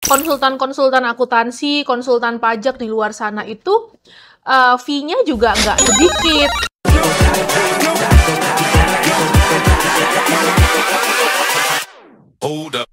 konsultan-konsultan akuntansi, konsultan pajak di luar sana itu fee-nya juga nggak sedikit. Hold up.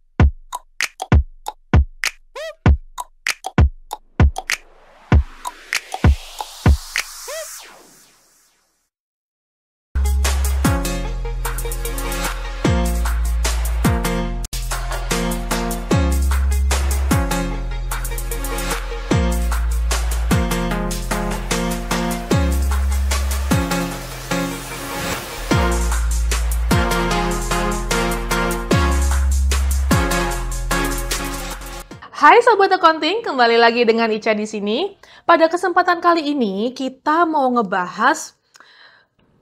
Hai Sobat Accounting, kembali lagi dengan Ica di sini. Pada kesempatan kali ini kita mau ngebahas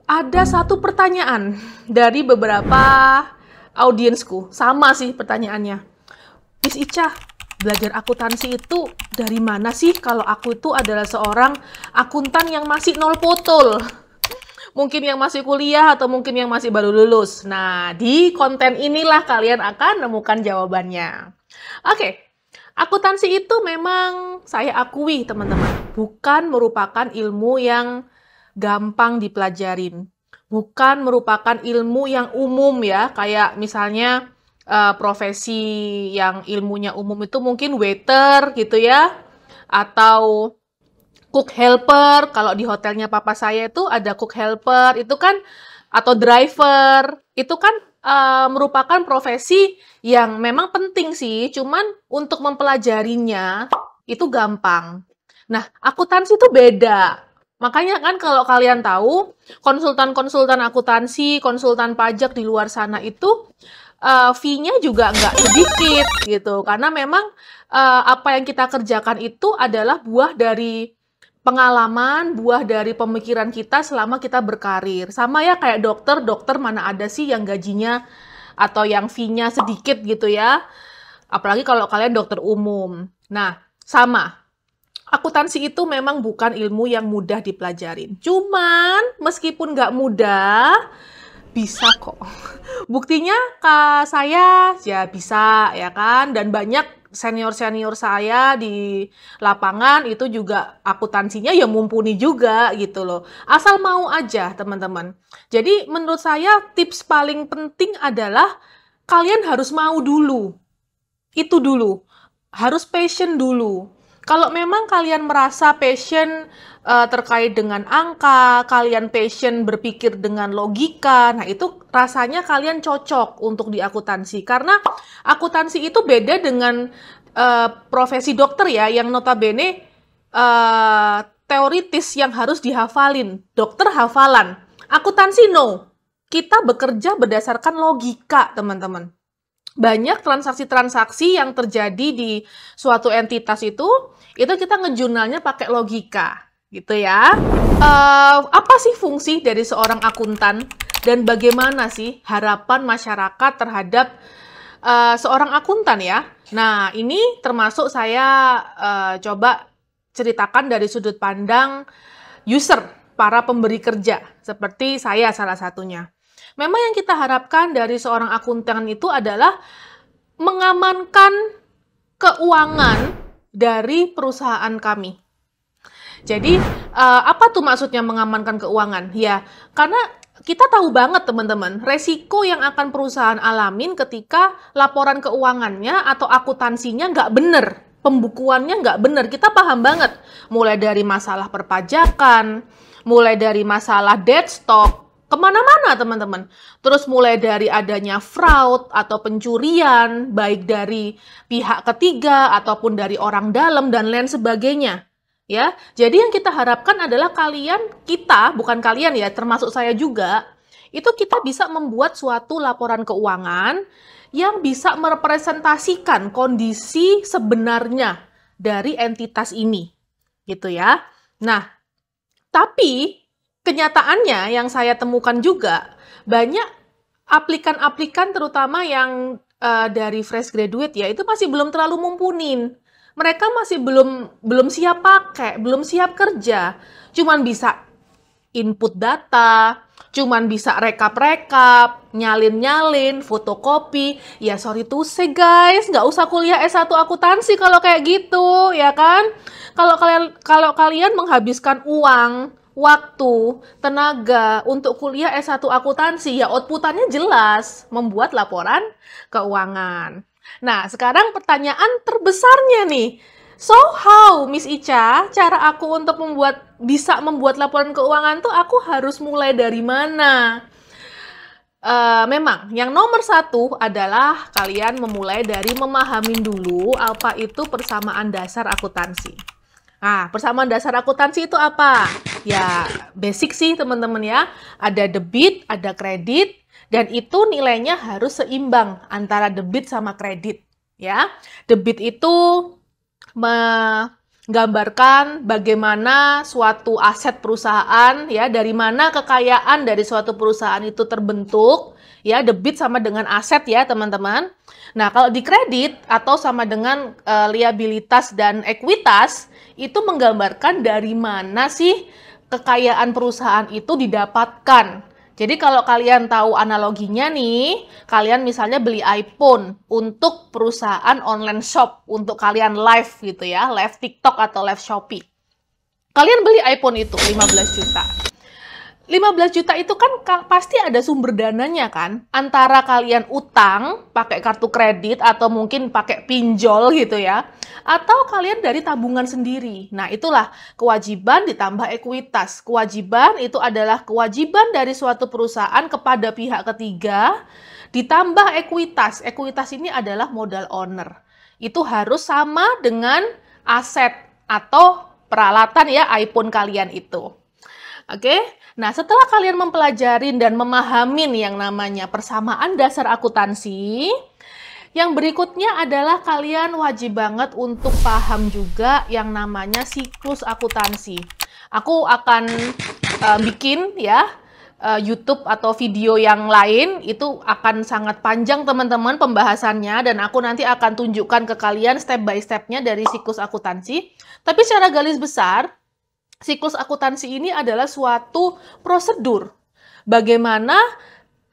ada satu pertanyaan dari beberapa audiensku. Sama sih pertanyaannya. Miss Ica, belajar akuntansi itu dari mana sih kalau aku itu adalah seorang akuntan yang masih nol potol? Mungkin yang masih kuliah atau mungkin yang masih baru lulus. Nah, di konten inilah kalian akan nemukan jawabannya. Oke. Akuntansi itu memang saya akui, teman-teman, bukan merupakan ilmu yang gampang dipelajarin. Bukan merupakan ilmu yang umum ya, kayak misalnya profesi yang ilmunya umum itu mungkin waiter gitu ya, atau cook helper. Kalau di hotelnya papa saya itu ada cook helper, itu kan, atau driver, itu kan merupakan profesi yang memang penting sih, cuman untuk mempelajarinya itu gampang. Nah, akuntansi itu beda. Makanya kan kalau kalian tahu, konsultan-konsultan akuntansi, konsultan pajak di luar sana itu fee-nya juga nggak sedikit gitu. Karena memang apa yang kita kerjakan itu adalah buah dari pengalaman, buah dari pemikiran kita selama kita berkarir. Sama ya kayak dokter mana ada sih yang gajinya atau yang fee-nya sedikit gitu ya. Apalagi kalau kalian dokter umum. Nah, sama. Akuntansi itu memang bukan ilmu yang mudah dipelajarin. Cuman, meskipun nggak mudah, bisa kok. Buktinya saya ya bisa ya kan, dan banyak senior-senior saya di lapangan itu juga akuntansinya ya mumpuni juga gitu loh. Asal mau aja teman-teman. Jadi menurut saya tips paling penting adalah kalian harus mau dulu. Itu dulu. Harus passion dulu. Kalau memang kalian merasa passion terkait dengan angka, kalian passion berpikir dengan logika, nah itu rasanya kalian cocok untuk di akuntansi. Karena akuntansi itu beda dengan profesi dokter ya, yang notabene teoritis yang harus dihafalin. Dokter hafalan. Akuntansi no. Kita bekerja berdasarkan logika, teman-teman. Banyak transaksi-transaksi yang terjadi di suatu entitas itu kita ngejurnalnya pakai logika, gitu ya. Apa sih fungsi dari seorang akuntan dan bagaimana sih harapan masyarakat terhadap seorang akuntan ya? Nah, ini termasuk saya coba ceritakan dari sudut pandang user, para pemberi kerja, seperti saya salah satunya. Memang yang kita harapkan dari seorang akuntan itu adalah mengamankan keuangan dari perusahaan kami. Jadi, apa tuh maksudnya mengamankan keuangan? Ya, karena kita tahu banget teman-teman, resiko yang akan perusahaan alamin ketika laporan keuangannya atau akuntansinya nggak bener, pembukuannya nggak bener. Kita paham banget, mulai dari masalah perpajakan, mulai dari masalah dead stock, kemana-mana teman-teman. Terus mulai dari adanya fraud atau pencurian, baik dari pihak ketiga ataupun dari orang dalam dan lain sebagainya. Ya, jadi yang kita harapkan adalah bukan kalian ya, termasuk saya juga, itu kita bisa membuat suatu laporan keuangan yang bisa merepresentasikan kondisi sebenarnya dari entitas ini. Gitu ya. Nah, tapi kenyataannya yang saya temukan juga, banyak aplikan-aplikan terutama yang dari fresh graduate ya, itu masih belum terlalu mumpunin. Mereka masih belum siap pakai, belum siap kerja. Cuman bisa input data, cuman bisa rekap-rekap, nyalin-nyalin, fotokopi. Ya sorry to say guys, nggak usah kuliah S1 akuntansi kalau kayak gitu, ya kan? Kalau kalian menghabiskan uang, waktu, tenaga untuk kuliah S1 akuntansi, ya outputannya jelas, membuat laporan keuangan. Nah, sekarang pertanyaan terbesarnya nih. So how, Miss Ica, cara aku untuk bisa membuat laporan keuangan tuh aku harus mulai dari mana? Memang, yang nomor satu adalah kalian memulai dari memahami dulu apa itu persamaan dasar akuntansi. Nah, persamaan dasar akuntansi itu apa? Ya, basic sih teman-teman ya. Ada debit, ada kredit, dan itu nilainya harus seimbang antara debit sama kredit. Ya, debit itu menggambarkan bagaimana suatu aset perusahaan, ya, dari mana kekayaan dari suatu perusahaan itu terbentuk, ya, debit sama dengan aset ya teman-teman. Nah, kalau di kredit atau sama dengan liabilitas dan ekuitas, itu menggambarkan dari mana sih kekayaan perusahaan itu didapatkan. Jadi kalau kalian tahu analoginya nih, kalian misalnya beli iPhone untuk perusahaan online shop, untuk kalian live gitu ya, live TikTok atau live Shopee. Kalian beli iPhone itu 15 juta. 15 juta itu kan pasti ada sumber dananya kan, antara kalian utang pakai kartu kredit atau mungkin pakai pinjol gitu ya, atau kalian dari tabungan sendiri. Nah, itulah kewajiban ditambah ekuitas. Kewajiban itu adalah kewajiban dari suatu perusahaan kepada pihak ketiga ditambah ekuitas. Ekuitas ini adalah modal owner. Itu harus sama dengan aset atau peralatan ya iPhone kalian itu. Oke, nah setelah kalian mempelajari dan memahamin yang namanya persamaan dasar akuntansi, yang berikutnya adalah kalian wajib banget untuk paham juga yang namanya siklus akuntansi. Aku akan bikin ya YouTube atau video yang lain, itu akan sangat panjang teman-teman pembahasannya, dan aku nanti akan tunjukkan ke kalian step by step-nya dari siklus akuntansi. Tapi secara garis besar, siklus akuntansi ini adalah suatu prosedur bagaimana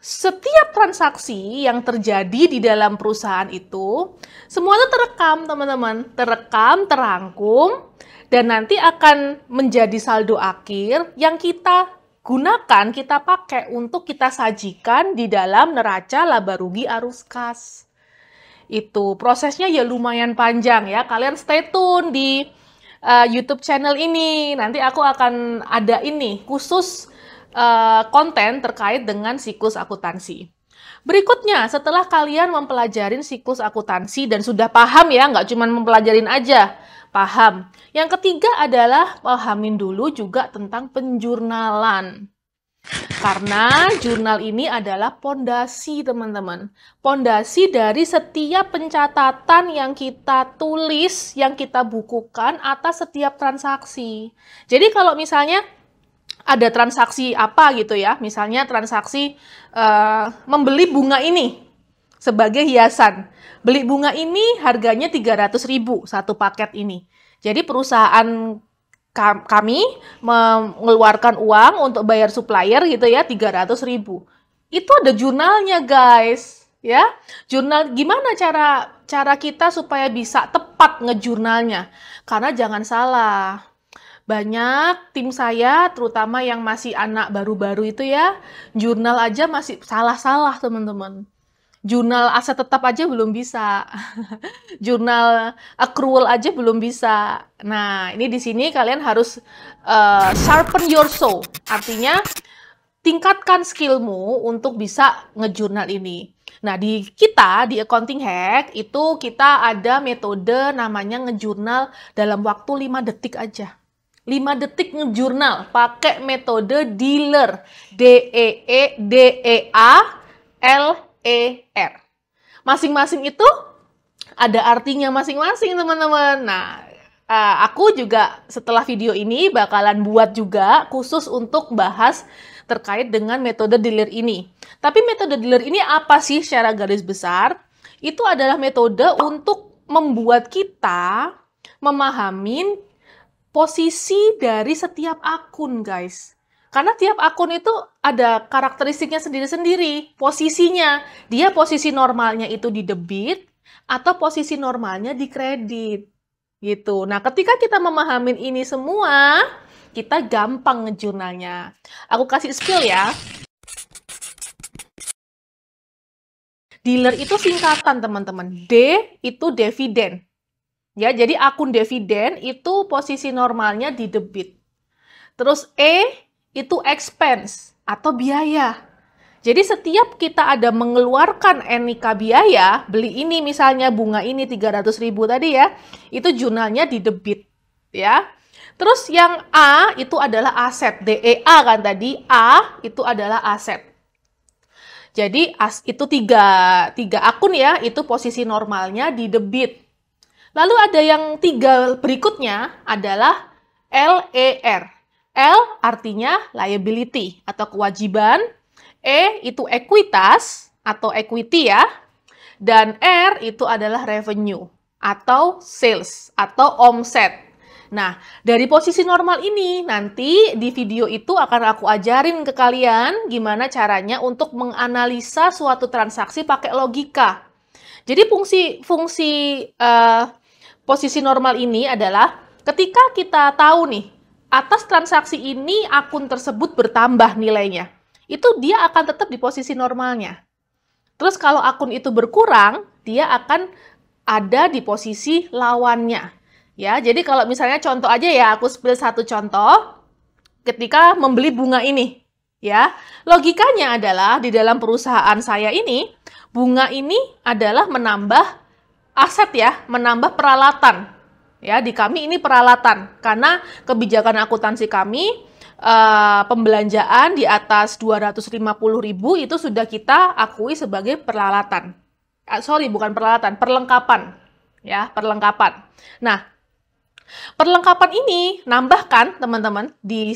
setiap transaksi yang terjadi di dalam perusahaan itu semuanya terekam, teman-teman. Terekam, terangkum, dan nanti akan menjadi saldo akhir yang kita gunakan, kita pakai untuk kita sajikan di dalam neraca laba rugi arus kas. Itu prosesnya ya lumayan panjang ya. Kalian stay tune di YouTube channel ini. Nanti aku akan ada ini khusus konten terkait dengan siklus akuntansi. Berikutnya, setelah kalian mempelajari siklus akuntansi dan sudah paham ya, nggak cuma mempelajarin aja, paham. Yang ketiga adalah pahamin dulu juga tentang penjurnalan. Karena jurnal ini adalah pondasi, teman-teman. Pondasi dari setiap pencatatan yang kita tulis, yang kita bukukan atas setiap transaksi. Jadi kalau misalnya ada transaksi apa gitu ya, misalnya transaksi membeli bunga ini sebagai hiasan. Beli bunga ini harganya 300.000 satu paket ini. Jadi perusahaan kami mengeluarkan uang untuk bayar supplier gitu ya, 300.000. Itu ada jurnalnya guys, ya. Jurnal gimana cara kita supaya bisa tepat ngejurnalnya? Karena jangan salah, banyak tim saya, terutama yang masih anak baru-baru itu ya, jurnal aja masih salah-salah teman-teman. Jurnal aset tetap aja belum bisa. Jurnal accrual aja belum bisa. Nah, ini di sini kalian harus sharpen your soul. Artinya, tingkatkan skillmu untuk bisa ngejurnal ini. Nah, di Accounting Hack, itu kita ada metode namanya ngejurnal dalam waktu 5 detik aja. 5 detik ngejurnal pakai metode dealer. DEALER. Masing-masing itu ada artinya masing-masing, teman-teman. Nah, aku juga setelah video ini bakalan buat juga khusus untuk bahas terkait dengan metode dealer ini. Tapi metode dealer ini apa sih secara garis besar? Itu adalah metode untuk membuat kita memahami posisi dari setiap akun, guys. Karena tiap akun itu ada karakteristiknya sendiri-sendiri, posisinya. Dia posisi normalnya itu di debit, atau posisi normalnya di kredit. Gitu. Nah, ketika kita memahamin ini semua, kita gampang ngejurnalnya. Aku kasih spill ya. Dealer itu singkatan, teman-teman. D itu dividen. Ya, jadi akun dividen itu posisi normalnya di debit. Terus E itu expense atau biaya. Jadi setiap kita ada mengeluarkan NIK biaya, beli ini misalnya bunga ini 300.000 tadi ya, itu jurnalnya di debit ya. Terus yang A itu adalah aset, DEA kan tadi, A itu adalah aset. Jadi itu tiga akun ya, itu posisi normalnya di debit. Lalu ada yang 3 berikutnya adalah LER. L artinya liability atau kewajiban, E itu ekuitas atau equity ya, dan R itu adalah revenue atau sales atau omset. Nah, dari posisi normal ini nanti di video itu akan aku ajarin ke kalian gimana caranya untuk menganalisa suatu transaksi pakai logika. Jadi fungsi posisi normal ini adalah ketika kita tahu nih, atas transaksi ini akun tersebut bertambah nilainya. Itu dia akan tetap di posisi normalnya. Terus kalau akun itu berkurang, dia akan ada di posisi lawannya. Ya, jadi kalau misalnya contoh aja ya, aku spill satu contoh ketika membeli bunga ini. Ya, logikanya adalah di dalam perusahaan saya ini, bunga ini adalah menambah aset ya, menambah peralatan. Ya, di kami ini peralatan, karena kebijakan akuntansi kami, pembelanjaan di atas 250.000 itu sudah kita akui sebagai peralatan. Sorry, bukan peralatan, perlengkapan. Ya, perlengkapan. Nah, perlengkapan ini nambah kan, teman-teman, di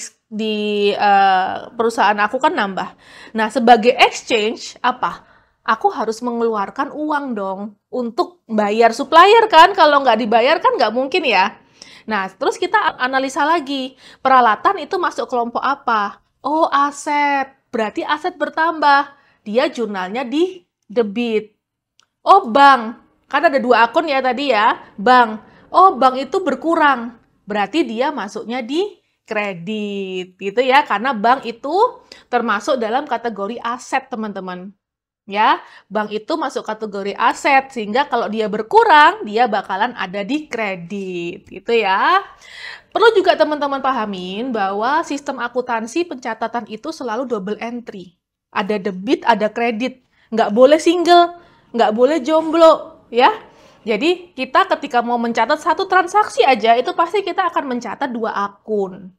perusahaan aku kan nambah. Nah, sebagai exchange, apa? Aku harus mengeluarkan uang dong untuk bayar supplier kan, kalau nggak dibayar kan nggak mungkin ya. Nah, terus kita analisa lagi, peralatan itu masuk kelompok apa? Oh, aset, berarti aset bertambah, dia jurnalnya di debit. Oh, bank, kan ada 2 akun ya tadi ya, bank. Oh, bank itu berkurang, berarti dia masuknya di kredit, gitu ya, karena bank itu termasuk dalam kategori aset, teman-teman. Ya, bank itu masuk kategori aset, sehingga kalau dia berkurang, dia bakalan ada di kredit, gitu ya. Perlu juga teman-teman pahamin bahwa sistem akuntansi pencatatan itu selalu double entry. Ada debit, ada kredit. Nggak boleh single, nggak boleh jomblo, ya. Jadi, kita ketika mau mencatat satu transaksi aja, itu pasti kita akan mencatat 2 akun.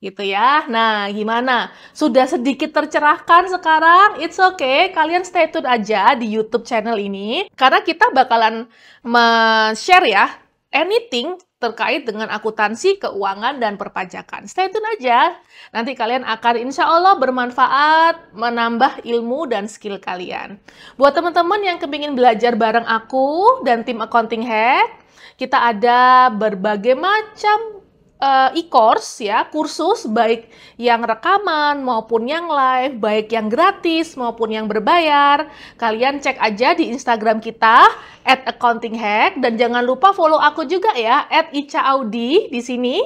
Gitu ya. Nah, gimana? Sudah sedikit tercerahkan sekarang? It's okay, kalian stay tune aja di YouTube channel ini. Karena kita bakalan share ya, anything terkait dengan akuntansi, keuangan, dan perpajakan. Stay tune aja. Nanti kalian akan insya Allah bermanfaat, menambah ilmu dan skill kalian. Buat teman-teman yang kepingin belajar bareng aku dan tim Accounting Hack, kita ada berbagai macam e-course ya, kursus baik yang rekaman maupun yang live, baik yang gratis maupun yang berbayar. Kalian cek aja di Instagram kita @accountinghack dan jangan lupa follow aku juga ya @ica_audi di sini.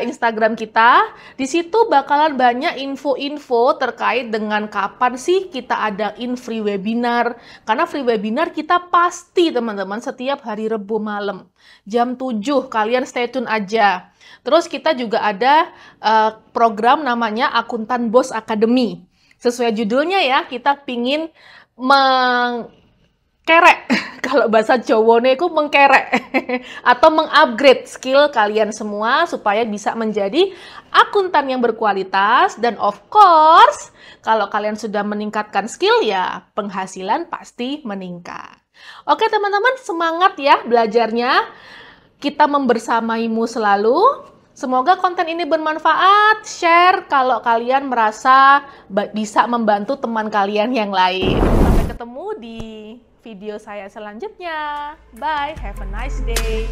Instagram kita. Di situ bakalan banyak info-info terkait dengan kapan sih kita adain free webinar. Karena free webinar kita pasti teman-teman setiap hari Rabu malam. Jam 7, kalian stay tune aja. Terus kita juga ada program namanya Akuntan Bos Academy. Sesuai judulnya ya, kita pingin kerek, kalau bahasa Jawane itu mengkerek atau mengupgrade skill kalian semua supaya bisa menjadi akuntan yang berkualitas dan of course kalau kalian sudah meningkatkan skill ya penghasilan pasti meningkat. Oke teman-teman, semangat ya belajarnya, kita membersamaimu selalu. Semoga konten ini bermanfaat, share kalau kalian merasa bisa membantu teman kalian yang lain. Sampai ketemu di video saya selanjutnya. Bye, have a nice day.